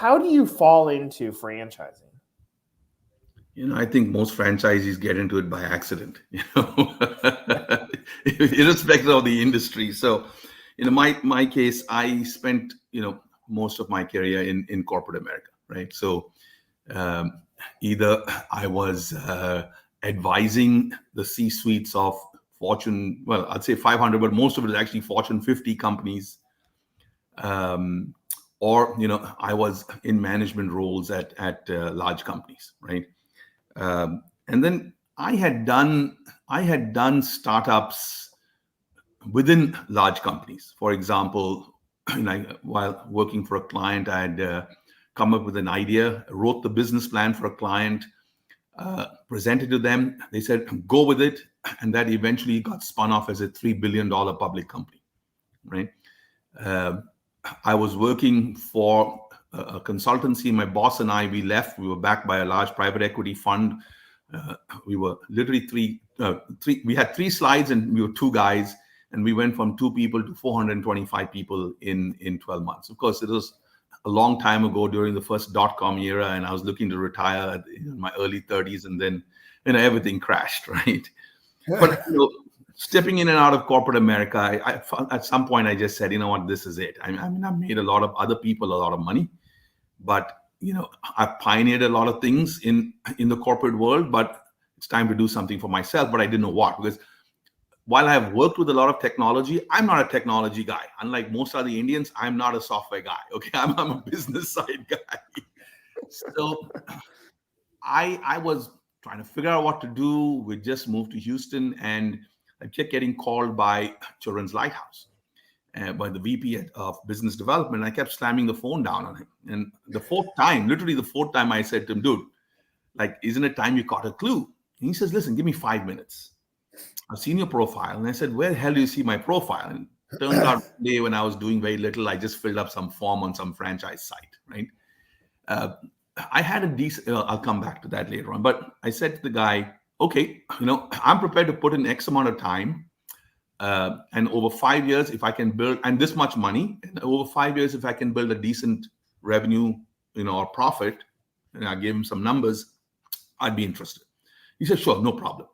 how do you fall into franchising? I think most franchisees get into it by accident, irrespective of the industry. So, my case, I spent, most of my career in corporate America, right? So, either I was advising the C-suites of Fortune, well, I'd say 500, but most of it is actually Fortune 50 companies. Or, I was in management roles at large companies, right? And then I had done startups within large companies. For example, while working for a client, I had come up with an idea, wrote the business plan for a client, presented to them. They said, go with it. And that eventually got spun off as a $3 billion public company, right? I was working for a consultancy. My boss and I, we left. We were backed by a large private equity fund. We were literally three. We had 3 slides, and we were 2 guys, and we went from 2 people to 425 people in 12 months. Of course, it was a long time ago during the first .com era, and I was looking to retire in my early 30s, and then everything crashed, right? But stepping in and out of corporate America, I at some point I just said, you know what, this is it. I mean, I've made a lot of other people a lot of money, but I've pioneered a lot of things in the corporate world, but it's time to do something for myself. But I didn't know what, because while I have worked with a lot of technology, I'm not a technology guy. Unlike most other Indians, I'm not a software guy. Okay, I'm a business side guy. So I was trying to figure out what to do. We just moved to Houston, and I kept getting called by Children's Lighthouse, by the VP of business development. I kept slamming the phone down on him. And the 4th time, I said to him, dude, like, isn't it time you caught a clue? And he says, listen, give me 5 minutes. I've seen your profile. And I said, where the hell do you see my profile? And it turns out one day when I was doing very little, I just filled up some form on some franchise site, right? I had a decent, I'll come back to that later on. But I said to the guy, okay, I'm prepared to put in X amount of time. And over 5 years, if I can build, and this much money, and over 5 years, if I can build a decent revenue, or profit, and I gave him some numbers, I'd be interested. He said, sure, no problem.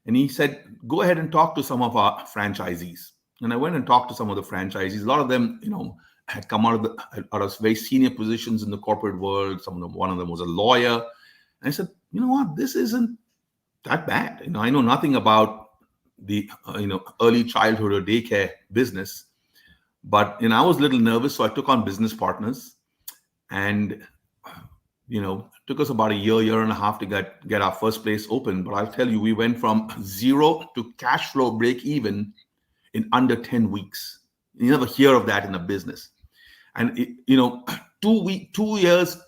And he said, go ahead and talk to some of our franchisees. And I went and talked to some of the franchisees. A lot of them, had come out of very senior positions in the corporate world. One of them was a lawyer. And I said, you know what, this isn't that bad. I know nothing about the early childhood or daycare business, but I was a little nervous, so I took on business partners, and it took us about a year and a half to get our first place open. But I'll tell you, we went from 0 to cash flow break even in under 10 weeks. You never hear of that in a business. And 3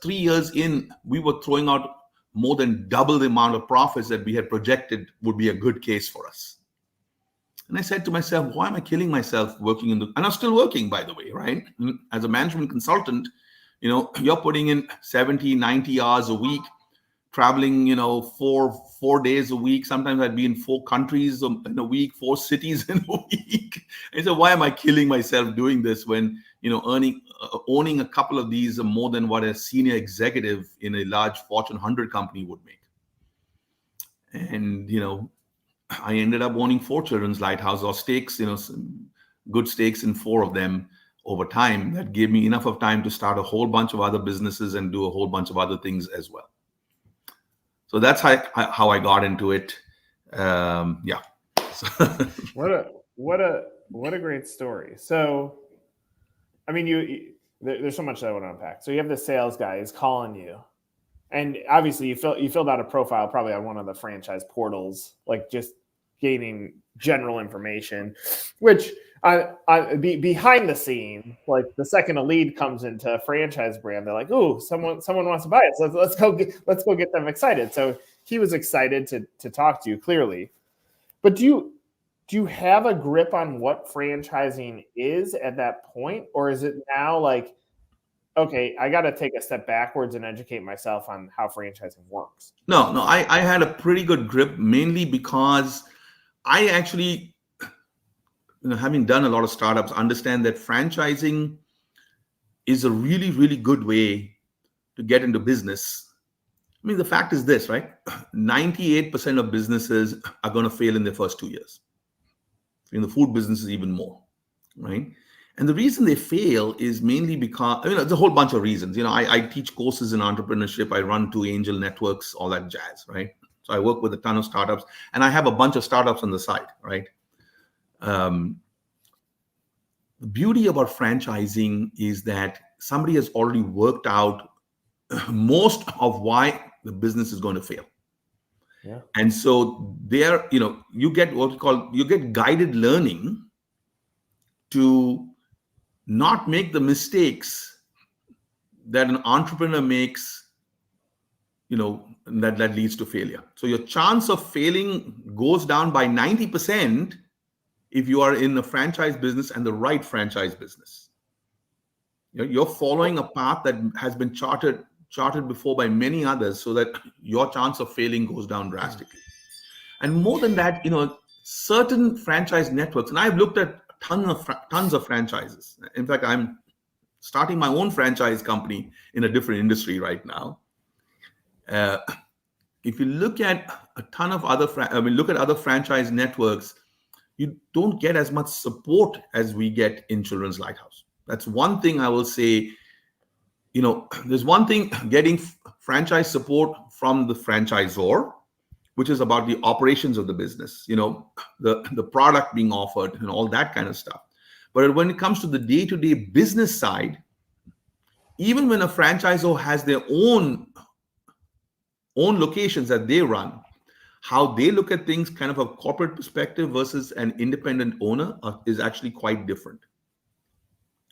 years in, we were throwing out more than double the amount of profits that we had projected would be a good case for us. And I said to myself, why am I killing myself working and I'm still working, by the way, right? As a management consultant, you're putting in 70, 90 hours a week, traveling, 4 days a week. Sometimes I'd be in 4 countries in a week, 4 cities in a week. And so why am I killing myself doing this when, owning a couple of these are more than what a senior executive in a large Fortune 100 company would make? And, I ended up owning 4 Children's Lighthouse, or stakes, some good stakes in 4 of them over time. That gave me enough of time to start a whole bunch of other businesses and do a whole bunch of other things as well. So that's how I got into it. Yeah. What a great story. So, I mean, there's so much that I want to unpack. So you have the sales guy is calling you, and obviously you filled out a profile probably on one of the franchise portals, like just gaining general information, which behind the scene, like the second a lead comes into a franchise brand, they're like, "Oh, someone wants to buy it. So let's go get them excited." So he was excited to talk to you, clearly. But do you have a grip on what franchising is at that point, or is it now like, okay, I got to take a step backwards and educate myself on how franchising works? No, I had a pretty good grip, mainly because I actually, having done a lot of startups, understand that franchising is a really, really good way to get into business. I mean, the fact is this, right? 98% of businesses are going to fail in their first 2 years. In the food business is even more, right? And the reason they fail is mainly because, there's a whole bunch of reasons. I teach courses in entrepreneurship. I run 2 angel networks, all that jazz, right? So I work with a ton of startups, and I have a bunch of startups on the side, right? The beauty about franchising is that somebody has already worked out most of why the business is going to fail. Yeah. And so there, you get you get guided learning to not make the mistakes that an entrepreneur makes, that leads to failure. So your chance of failing goes down by 90% if you are in the franchise business and the right franchise business. You're following a path that has been charted before by many others, so that your chance of failing goes down drastically. And more than that, certain franchise networks, and I've looked at tons of franchises. In fact, I'm starting my own franchise company in a different industry right now. If you look at a ton of look at other franchise networks, you don't get as much support as we get in Children's Lighthouse. That's one thing I will say. There's one thing getting franchise support from the franchisor, which is about the operations of the business, the product being offered and all that kind of stuff. But when it comes to the day-to-day business side, even when a franchisor has their own locations that they run, how they look at things kind of a corporate perspective versus an independent owner is actually quite different.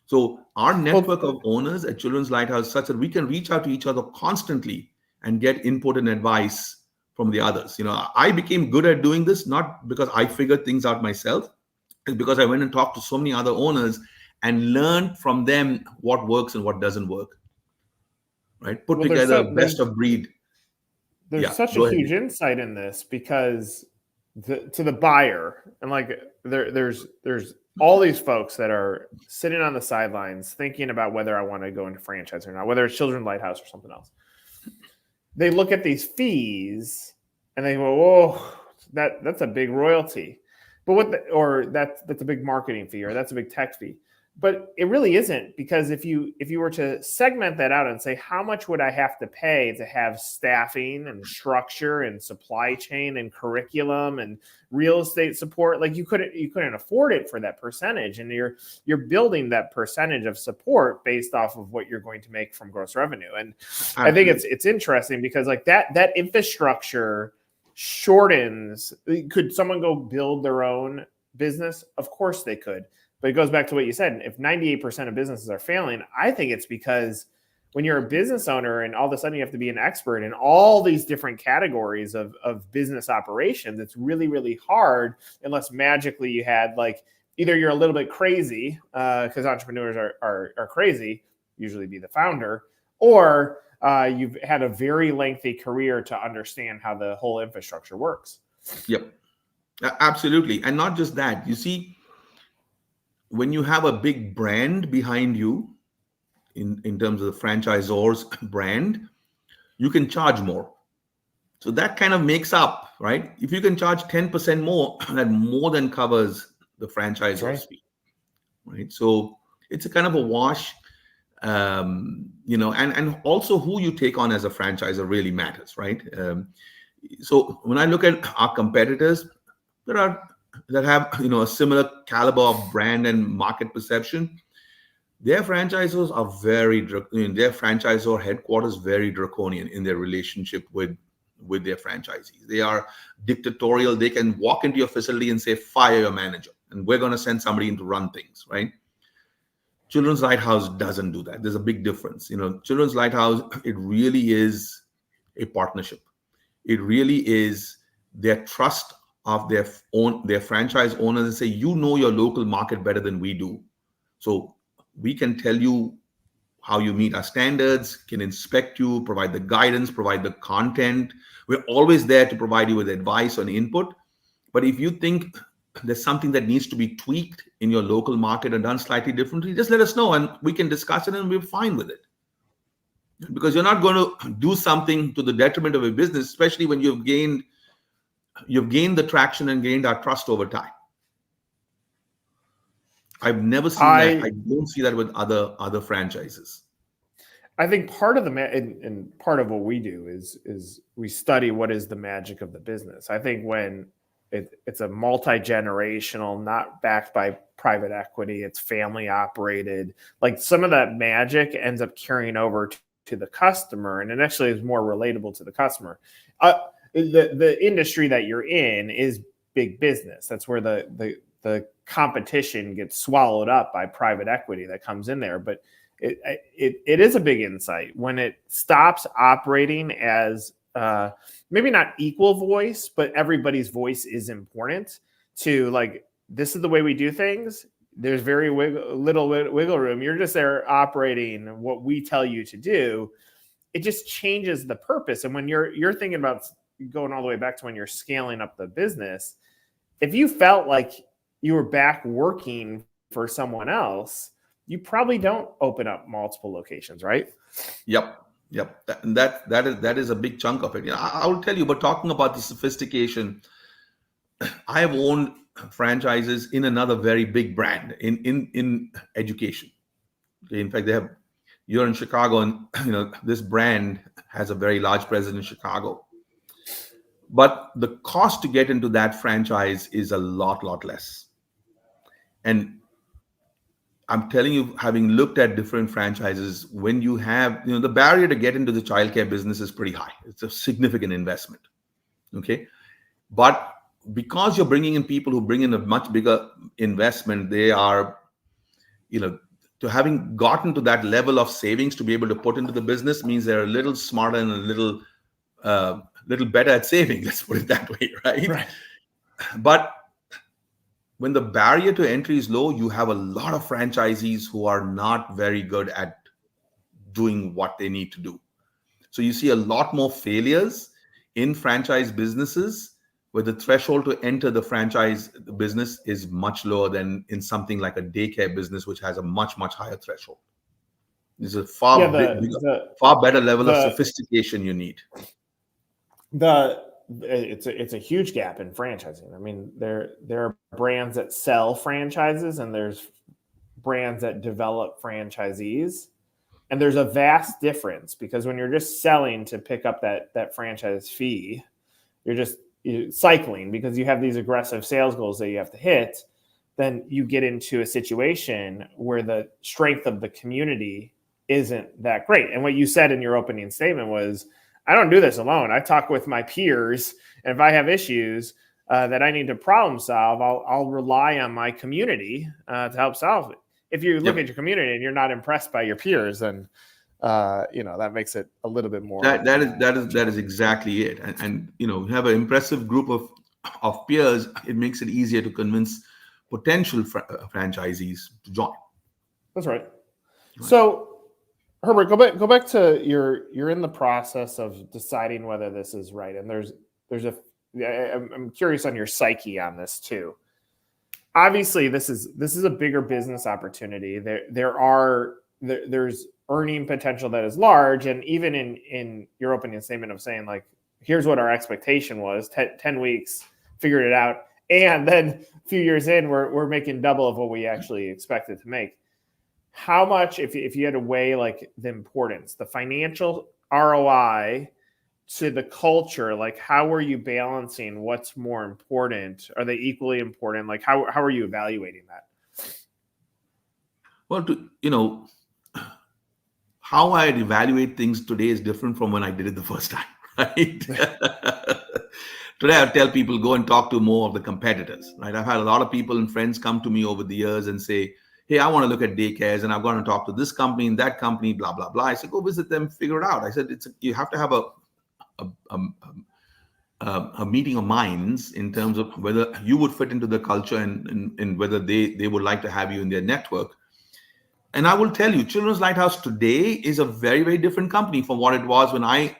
So our network of owners at Children's Lighthouse is such that we can reach out to each other constantly and get input and advice from the others. I became good at doing this, not because I figured things out myself. It's because I went and talked to so many other owners and learned from them what works and what doesn't work, right? Put together best of breed. There's such a huge insight in this, because to the buyer, and there's all these folks that are sitting on the sidelines thinking about whether I want to go into franchise or not, whether it's Children's Lighthouse or something else. They look at these fees and they go, "Whoa, that's a big royalty," but that's a big marketing fee, or that's a big tech fee. But it really isn't, because if you were to segment that out and say, how much would I have to pay to have staffing and structure and supply chain and curriculum and real estate support, you couldn't afford it for that percentage, and you're building that percentage of support based off of what you're going to make from gross revenue. And I think it's interesting, because that infrastructure shortens. Could someone go build their own business? Of course they could. But it goes back to what you said. If 98% of businesses are failing, I think it's because when you're a business owner and all of a sudden you have to be an expert in all these different categories of business operations, it's really, really hard, unless magically you had either you're a little bit crazy, because entrepreneurs are crazy, usually be the founder, or you've had a very lengthy career to understand how the whole infrastructure works. Yep, absolutely. And not just that, you see, when you have a big brand behind you, in terms of the franchisor's brand, you can charge more. So that kind of makes up, right? If you can charge 10% more, that more than covers the franchisor's fee, right? So it's a kind of a wash, and also who you take on as a franchisor really matters, right? So when I look at our competitors that have a similar caliber of brand and market perception, their franchisors are their franchisor headquarters very draconian in their relationship with their franchisees. They are dictatorial. They can walk into your facility and say, fire your manager, and we're going to send somebody in to run things, right? Children's Lighthouse doesn't do that. There's a big difference. Children's Lighthouse, it really is a partnership. It really is their trust of their franchise owners, and say, your local market better than we do. So we can tell you how you meet our standards, can inspect you, provide the guidance, provide the content. We're always there to provide you with advice and input. But if you think there's something that needs to be tweaked in your local market and done slightly differently, just let us know and we can discuss it, and we're fine with it. because you're not going to do something to the detriment of a business, especially when you've gained the traction and gained our trust over time. I've never seen that. I don't see that with other franchises. I think part of and part of what we do is we study what is the magic of the business. I think when it's a multi-generational, not backed by private equity, it's family operated, like some of that magic ends up carrying over to the customer, and it actually is more relatable to the customer. The industry that you're in is big business. That's where the competition gets swallowed up by private equity that comes in there. But it is a big insight when it stops operating as maybe not equal voice, but everybody's voice is important to, like, this is the way we do things. There's very little wiggle room. You're just there operating what we tell you to do. It just changes the purpose. And when you're thinking about going all the way back to when you're scaling up the business, if you felt like you were back working for someone else, you probably don't open up multiple locations, right? Yep. That is a big chunk of it. You know, I will tell you, but talking about the sophistication, I have owned franchises in another very big brand in education. In fact, you're in Chicago, and this brand has a very large presence in Chicago. But the cost to get into that franchise is a lot less. And I'm telling you, having looked at different franchises, when you have, the barrier to get into the childcare business is pretty high. It's a significant investment. Okay. But because you're bringing in people who bring in a much bigger investment, they are, to having gotten to that level of savings to be able to put into the business means they're a little smarter and a little better at saving. Let's put it that way. Right. But when the barrier to entry is low, you have a lot of franchisees who are not very good at doing what they need to do. So you see a lot more failures in franchise businesses where the threshold to enter the franchise business is much lower than in something like a daycare business, which has a much higher threshold. There's a far better level of sophistication you need. It's a huge gap in franchising. I mean, there are brands that sell franchises, and there's brands that develop franchisees, and there's a vast difference, because when you're just selling to pick up that franchise fee, you're cycling because you have these aggressive sales goals that you have to hit. Then you get into a situation where the strength of the community isn't that great. And what you said in your opening statement was, I don't do this alone. I talk with my peers, and if I have issues that I need to problem solve, I'll rely on my community to help solve it. If you look at your community and you're not impressed by your peers, then that makes it a little bit more. That is exactly it. And you have an impressive group of peers. It makes it easier to convince potential franchisees to join. That's right. So, Hubert, go back to you're in the process of deciding whether this is right, and I'm curious on your psyche on this too. Obviously, this is a bigger business opportunity. There's earning potential that is large, and even in your opening statement of saying, like, here's what our expectation was, 10 weeks, figured it out, and then a few years in, we're making double of what we actually expected to make. How much, if you had to weigh, like, the importance, the financial ROI to the culture, like, how are you balancing what's more important? Are they equally important? Like, how are you evaluating that? Well, how I evaluate things today is different from when I did it the first time, right? Today, I tell people, go and talk to more of the competitors, right? I've had a lot of people and friends come to me over the years and say, hey, I want to look at daycares, and I'm going to talk to this company and that company, blah, blah, blah. I said, go visit them, figure it out. I said, you have to have a meeting of minds in terms of whether you would fit into the culture and whether they would like to have you in their network. And I will tell you, Children's Lighthouse today is a very, very different company from what it was when I,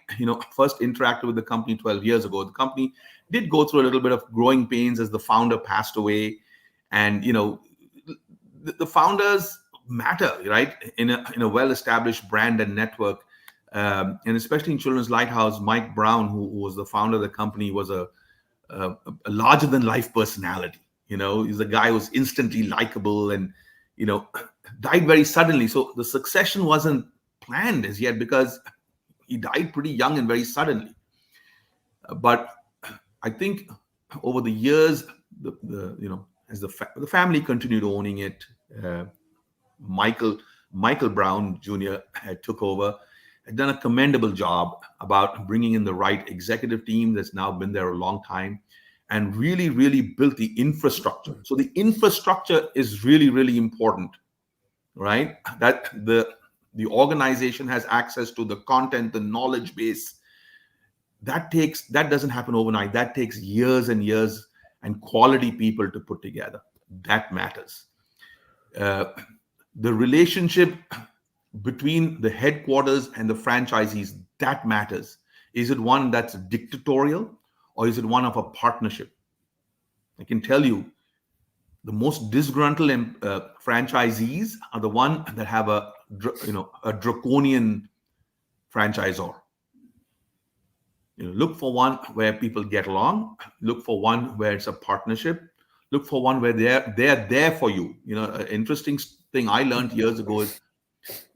first interacted with the company 12 years ago. The company did go through a little bit of growing pains as the founder passed away. And, the founders matter, right? In a well-established brand and network. And especially in Children's Lighthouse, Mike Brown, who was the founder of the company, was a larger than life personality. He's a guy who was instantly likable and, died very suddenly. So the succession wasn't planned as yet because he died pretty young and very suddenly. But I think over the years, as the family continued owning it, Michael Brown Jr. took over, had done a commendable job about bringing in the right executive team that's now been there a long time, and really, really built the infrastructure. So the infrastructure is really, really important, right? That the organization has access to the content, the knowledge base. That doesn't happen overnight. That takes years and years and quality people to put together. That matters. The relationship between the headquarters and the franchisees, that matters. Is it one that's dictatorial, or is it one of a partnership? I can tell you, the most disgruntled franchisees are the one that have a draconian franchisor. Look for one where people get along. Look for one where it's a partnership. Look for one where they're there for you. An interesting thing I learned years ago is,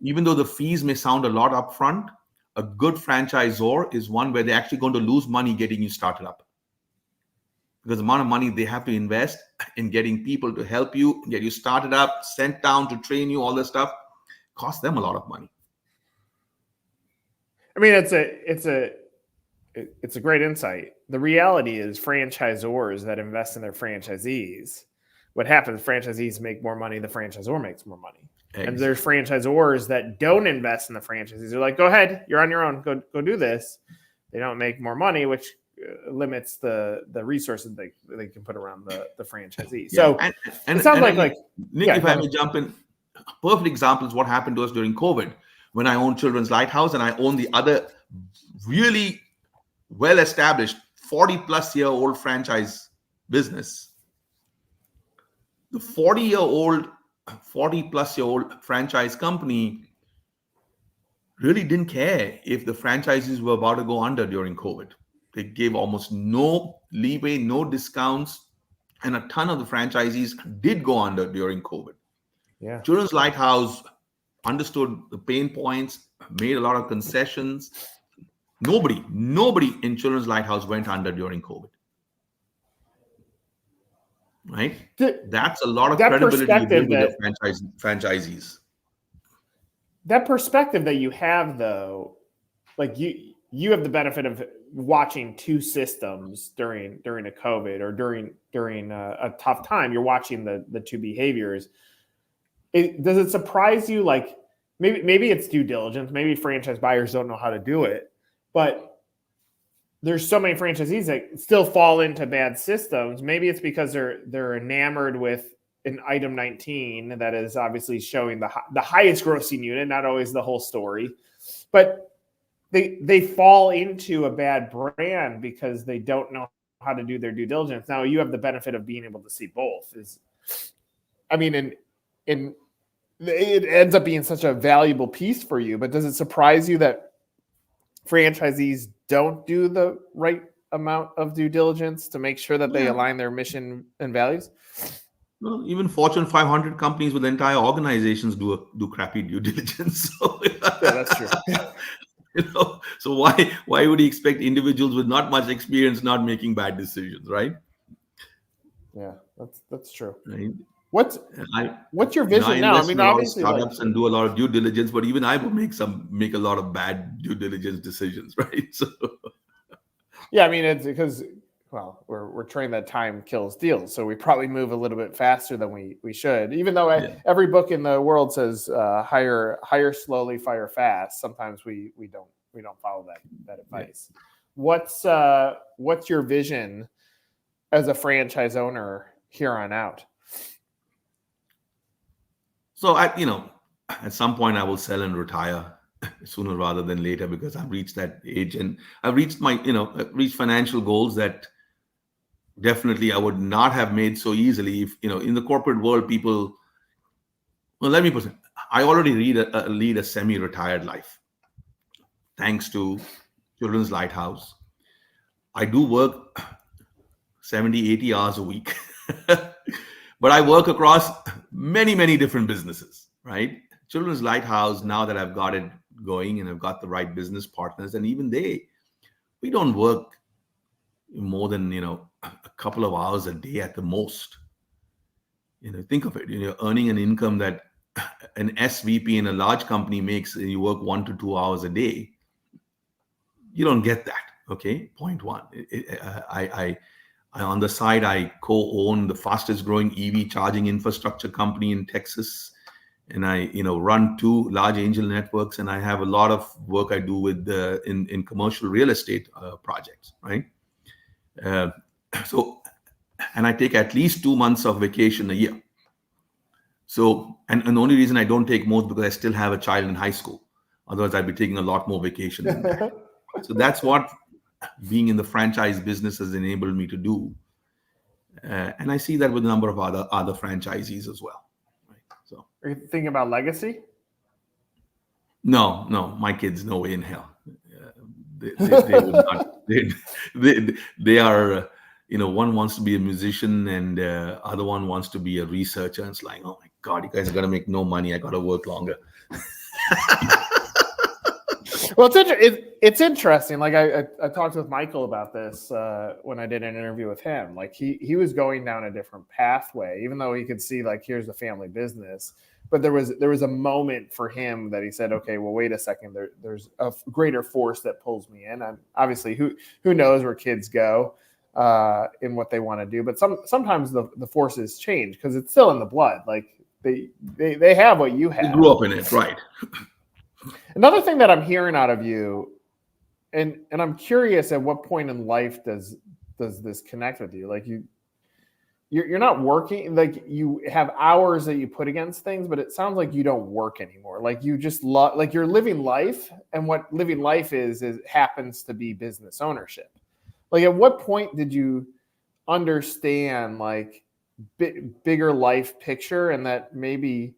even though the fees may sound a lot up front, a good franchisor is one where they're actually going to lose money getting you started up. Because the amount of money they have to invest in getting people to help you, get you started up, sent down to train you, all this stuff, costs them a lot of money. I mean, it's a great insight. The reality is, franchisors that invest in their franchisees, what happens, franchisees make more money, the franchisor makes more money. Exactly. And there's franchisors that don't invest in the franchisees. They're like, go ahead, you're on your own, go do this. They don't make more money, which limits the resources they can put around the franchisee. Yeah. So and it sounds like Nick, if I may jump in, a perfect example is what happened to us during COVID, when I owned Children's Lighthouse and I owned the other really well-established 40-plus-year-old franchise business. The 40-plus-year-old franchise company really didn't care if the franchises were about to go under during COVID. They gave almost no leeway, no discounts, and a ton of the franchisees did go under during COVID. Yeah. Children's Lighthouse understood the pain points, made a lot of concessions. Nobody in Children's Lighthouse went under during COVID. Right? That's a lot of credibility you build with your franchisees. That perspective that you have, though, like you have the benefit of watching two systems during a COVID or during a tough time. You're watching the two behaviors. Does it surprise you? Like maybe it's due diligence. Maybe franchise buyers don't know how to do it, but there's so many franchisees that still fall into bad systems. Maybe it's because they're enamored with an item 19 that is obviously showing the highest grossing unit, not always the whole story, but they fall into a bad brand because they don't know how to do their due diligence. Now you have the benefit of being able to see both. It ends up being such a valuable piece for you, but does it surprise you that franchisees don't do the right amount of due diligence to make sure that they align their mission and values? Well, even Fortune 500 companies with entire organizations do crappy due diligence. So, yeah, that's true. So why would he expect individuals with not much experience not making bad decisions, right? Yeah, that's true. Right. What's your vision now? I mean, obviously, startups and do a lot of due diligence, but even I would make a lot of bad due diligence decisions, right? So, yeah, I mean, it's because we're trained that time kills deals, so we probably move a little bit faster than we should. Even though every book in the world says hire slowly, fire fast. Sometimes we don't follow that advice. Yeah. What's your vision as a franchise owner here on out? So at some point I will sell and retire sooner rather than later, because I've reached that age and I've reached reached financial goals that definitely I would not have made so easily if, in the corporate world, people, well, let me put it, I already lead a semi-retired life. thanks to Children's Lighthouse. I do work 70, 80 hours a week, but I work across many, many different businesses, right? Children's Lighthouse, now that I've got it going and I've got the right business partners, and even we don't work more than, a couple of hours a day at the most. Think of it. You're earning an income that an SVP in a large company makes, and you work 1 to 2 hours a day. You don't get that. Okay, point one. I on the side, I co-own the fastest growing EV charging infrastructure company in Texas, and I run 2 large angel networks, and I have a lot of work I do with in commercial real estate projects, right? So, and I take at least 2 months of vacation a year. So, and the only reason I don't take more is because I still have a child in high school. Otherwise, I'd be taking a lot more vacation than that. So that's what being in the franchise business has enabled me to do. And I see that with a number of other franchisees as well. Right? So, are you thinking about legacy? No, my kids, no way in hell. They would not. They are, one wants to be a musician and other one wants to be a researcher. And it's like, oh my God, you guys are going to make no money. I got to work longer. Well, it's interesting. Like I talked with Michael about this when I did an interview with him. Like he was going down a different pathway, even though he could see like, here's the family business. But there was a moment for him that he said, okay, well, wait a second. There's a greater force that pulls me in. And obviously, who knows where kids go in what they want to do. But sometimes the forces change because it's still in the blood. Like they have what you have. You grew up in it, right? Another thing that I'm hearing out of you, and I'm curious, at what point in life does this connect with you? Like you're not working, like you have hours that you put against things, but it sounds like you don't work anymore. Like you just love, like you're living life, and what living life is happens to be business ownership. Like at what point did you understand like bigger life picture, and that maybe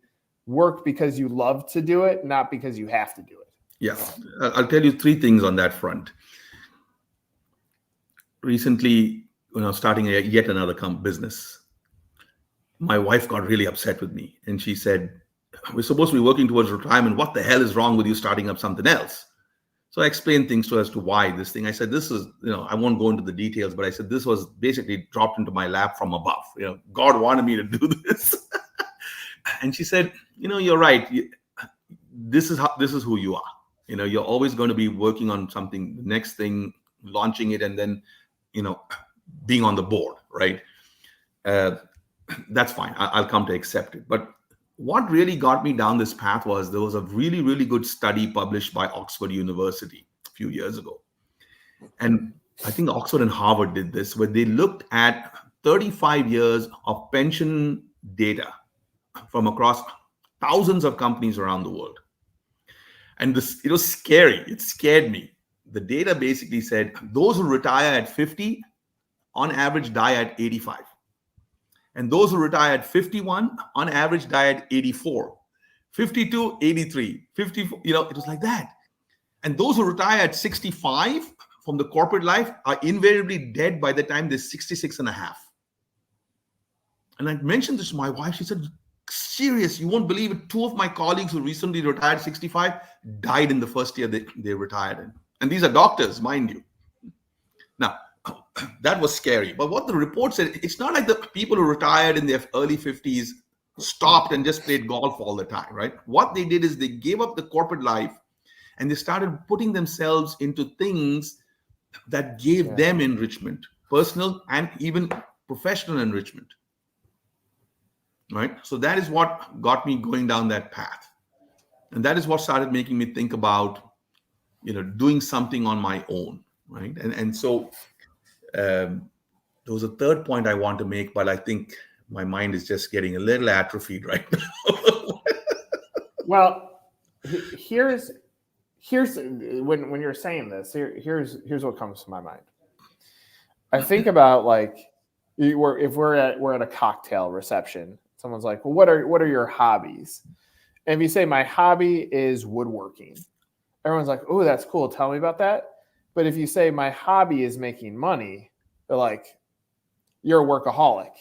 work because you love to do it, not because you have to do it? Yeah, I'll tell you 3 things on that front. Recently, when I was starting yet another business, my wife got really upset with me, and she said, "We're supposed to be working towards retirement. What the hell is wrong with you starting up something else?" So I explained things to her as to why this thing. I said, "This is, I won't go into the details, but I said this was basically dropped into my lap from above. God wanted me to do this." And she said, "You're right. This is who you are. You're always going to be working on something, the next thing, launching it, and then, being on the board, right? That's fine. I'll come to accept it." But what really got me down this path was there was a really, really good study published by Oxford University a few years ago. And I think Oxford and Harvard did this, where they looked at 35 years of pension data from across thousands of companies around the world. And it was scary. It scared me. The data basically said those who retire at 50, on average, die at 85. And those who retire at 51, on average, die at 84. 52, 83. 54, it was like that. And those who retire at 65 from the corporate life are invariably dead by the time they're 66 and a half. And I mentioned this to my wife. She said, "Serious, you won't believe it. 2 of my colleagues who recently retired 65 died in the first year they retired in. And these are doctors, mind you." Now, that was scary. But what the report said, it's not like the people who retired in their early 50s stopped and just played golf all the time, right? What they did is they gave up the corporate life and they started putting themselves into things that gave them enrichment, personal and even professional enrichment. Right. So that is what got me going down that path. And that is what started making me think about, doing something on my own. Right. And so there was a third point I want to make, but I think my mind is just getting a little atrophied right now. Well, here's when you're saying this, here's what comes to my mind. I think about like, if we're at a cocktail reception, someone's like, "Well, what are your hobbies?" And if you say my hobby is woodworking, everyone's like, oh, that's cool. Tell me about that. But if you say my hobby is making money, they're like, you're a workaholic.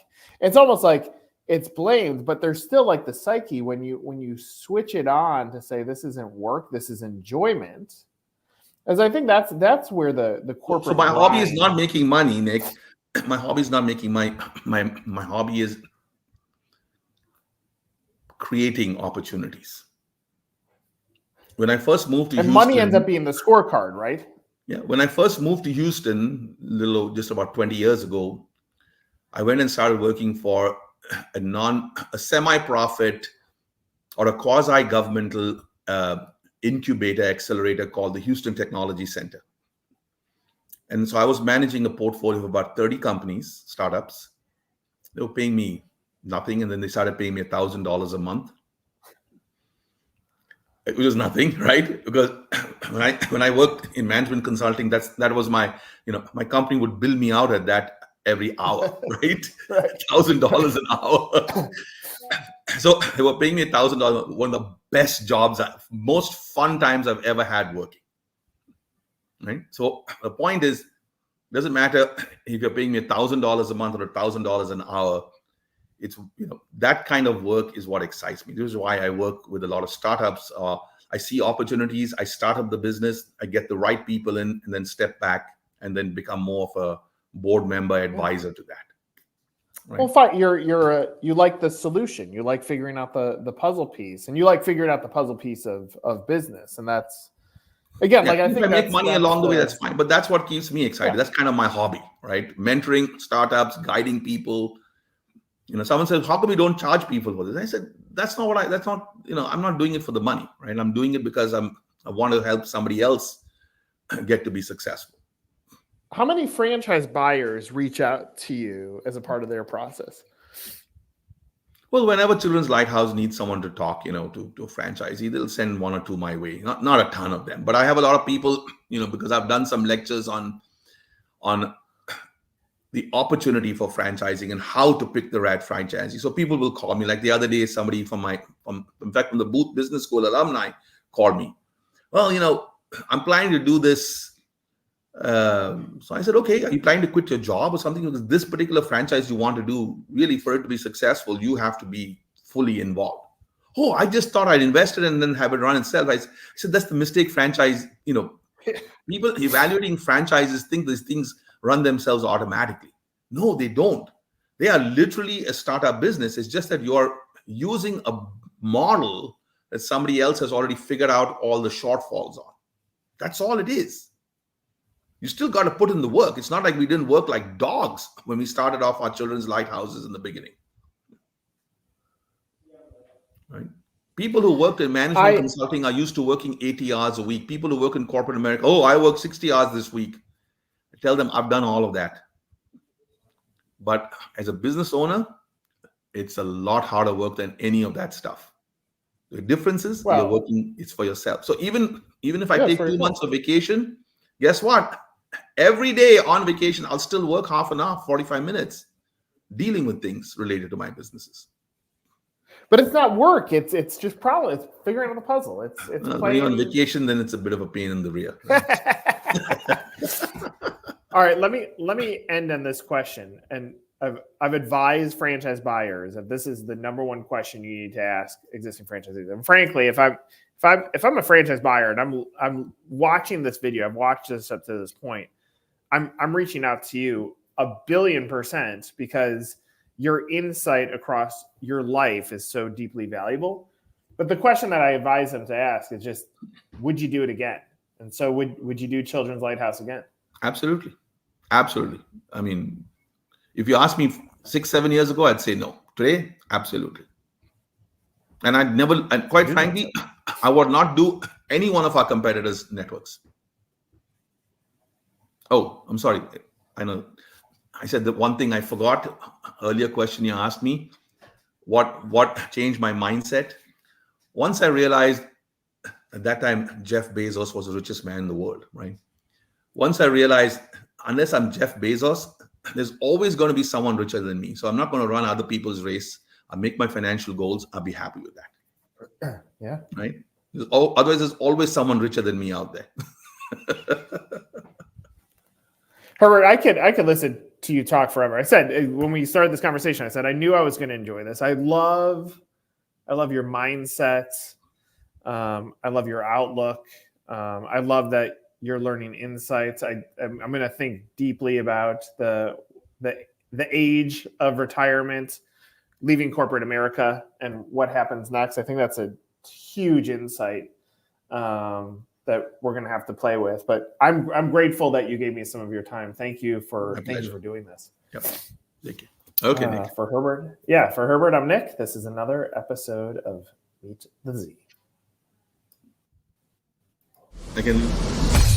It's almost like it's blamed, but there's still like the psyche when you switch it on to say this isn't work, this is enjoyment. As I think that's where the corporate. So my hobby is not making money, Nick. My hobby is not making my hobby is creating opportunities. When I first moved to and Houston, money ends up being the scorecard, right? Yeah. When I first moved to Houston, just about 20 years ago, I went and started working for a semi-profit or a quasi-governmental incubator accelerator called the Houston Technology Center. And so I was managing a portfolio of about 30 companies, startups. They were paying me nothing, and then they started paying me $1,000 a month. It was nothing, right? Because when I worked in management consulting, that was my company would bill me out at that every hour, right? $1,000 an hour. So they were paying me $1,000. One of the best jobs, most fun times I've ever had working. Right. So the point is, it doesn't matter if you're paying me $1,000 a month or $1,000 an hour. It's that kind of work is what excites me. This is why I work with a lot of startups. I see opportunities. I start up the business. I get the right people in, and then step back, and then become more of a board member, advisor to that. Right? Well, fine. You like the solution. You like figuring out the puzzle piece, and you like figuring out the puzzle piece of business, and that's. Again, like I think if I make money along the way, that's fine. But that's what keeps me excited. That's kind of my hobby, right? Mentoring startups, guiding people. Someone says, "How come you don't charge people for this?" I said, I'm not doing it for the money, right? I'm doing it because I want to help somebody else get to be successful. How many franchise buyers reach out to you as a part of their process? Well, whenever Children's Lighthouse needs someone to talk, to a franchisee, they'll send one or two my way. Not a ton of them, but I have a lot of people, because I've done some lectures on the opportunity for franchising and how to pick the right franchisee. So people will call me. Like the other day, somebody from the Booth Business School alumni called me. Well, I'm planning to do this. So I said, okay, are you planning to quit your job or something? Because this particular franchise you want to do, really, for it to be successful, you have to be fully involved. Oh, I just thought I'd invested and then have it run itself. I said, that's the mistake. Franchise, people evaluating franchises think these things run themselves automatically. No, they don't. They are literally a startup business. It's just that you're using a model that somebody else has already figured out all the shortfalls on. That's all it is. You still got to put in the work. It's not like we didn't work like dogs when we started off our Children's Lighthouses in the beginning. Right? People who worked in management consulting are used to working 80 hours a week. People who work in corporate America, I work 60 hours this week. I tell them I've done all of that. But as a business owner, it's a lot harder work than any of that stuff. The difference is you're working, it's for yourself. So even if I take 2 months of vacation, guess what? Every day on vacation, I'll still work half an hour, 45 minutes, dealing with things related to my businesses. But it's not work. It's just problem. It's figuring out the puzzle. It's when you're on vacation, then it's a bit of a pain in the rear. Right? All right, let me end on this question. And I've advised franchise buyers that this is the number one question you need to ask existing franchisees. And frankly, if I'm a franchise buyer and I'm watching this video, I've watched this up to this point, I'm reaching out to you 1,000,000,000%, because your insight across your life is so deeply valuable. But the question that I advise them to ask is just, would you do it again? And so would you do Children's Lighthouse again? Absolutely. I mean, if you asked me 6-7 years ago, I'd say no. Today, absolutely. And and quite frankly, I would not do any one of our competitors' networks. Oh, I'm sorry. I know. I said the one thing I forgot. Earlier question you asked me, what changed my mindset? Once I realized at that time, Jeff Bezos was the richest man in the world, right? Once I realized, unless I'm Jeff Bezos, there's always going to be someone richer than me. So I'm not going to run other people's race. I'll make my financial goals. I'll be happy with that. Yeah. Right. Otherwise, there's always someone richer than me out there. Herbert, I could listen to you talk forever. I said when we started this conversation, I said I knew I was going to enjoy this. I love your mindset. I love your outlook. I love that you're learning insights. I'm going to think deeply about the age of retirement, leaving corporate America, and what happens next. I think that's a huge insight that we're going to have to play with. But I'm grateful that you gave me some of your time. Thank you for doing this. Yep. Thank you. Okay, Nick. For Herbert, I'm Nick. This is another episode of Meet the Z. Again.